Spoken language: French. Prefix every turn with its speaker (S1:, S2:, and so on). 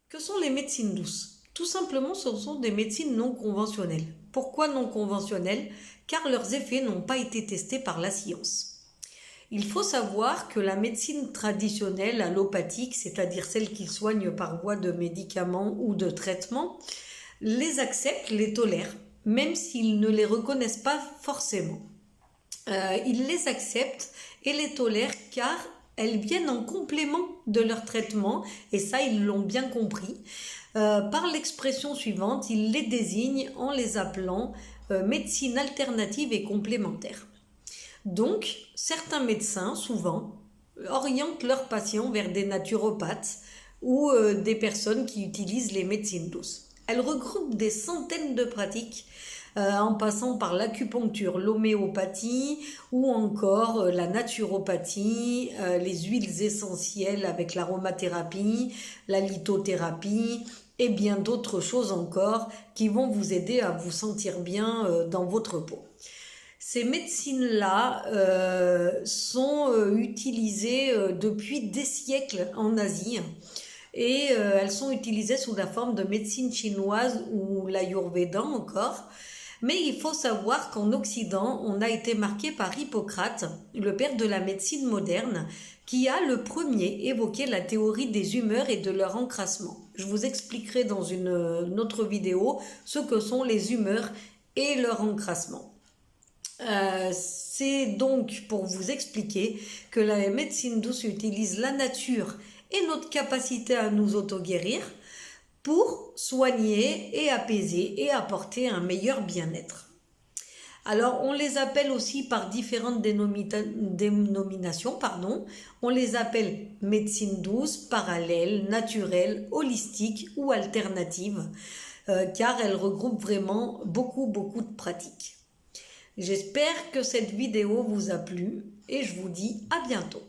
S1: Que sont les médecines douces? Tout simplement, ce sont des médecines non conventionnelles. Pourquoi non conventionnelles? Car leurs effets n'ont pas été testés par la science. Il faut savoir que la médecine traditionnelle allopathique, c'est-à-dire celle qui soigne par voie de médicaments ou de traitements, les acceptent, les tolèrent, même s'ils ne les reconnaissent pas forcément. Ils les acceptent et les tolèrent car elles viennent en complément de leur traitement, et ça ils l'ont bien compris. Par l'expression suivante, ils les désignent en les appelant médecine alternative et complémentaire. Donc, certains médecins, souvent, orientent leurs patients vers des naturopathes ou des personnes qui utilisent les médecines douces. Elles regroupent des centaines de pratiques en passant par l'acupuncture, l'homéopathie ou encore la naturopathie, les huiles essentielles avec l'aromathérapie, la lithothérapie et bien d'autres choses encore qui vont vous aider à vous sentir bien dans votre peau. Ces médecines-là sont utilisées depuis des siècles en Asie et elles sont utilisées sous la forme de médecine chinoise ou l'ayurveda encore. Mais il faut savoir qu'en Occident, on a été marqué par Hippocrate, le père de la médecine moderne, qui a le premier évoqué la théorie des humeurs et de leur encrassement. Je vous expliquerai dans une autre vidéo ce que sont les humeurs et leur encrassement. C'est donc pour vous expliquer que la médecine douce utilise la nature et notre capacité à nous auto-guérir pour soigner et apaiser et apporter un meilleur bien-être. Alors, on les appelle aussi par différentes dénominations, On les appelle médecine douce, parallèle, naturelle, holistique ou alternative, car elles regroupent vraiment beaucoup de pratiques. J'espère que cette vidéo vous a plu et je vous dis à bientôt.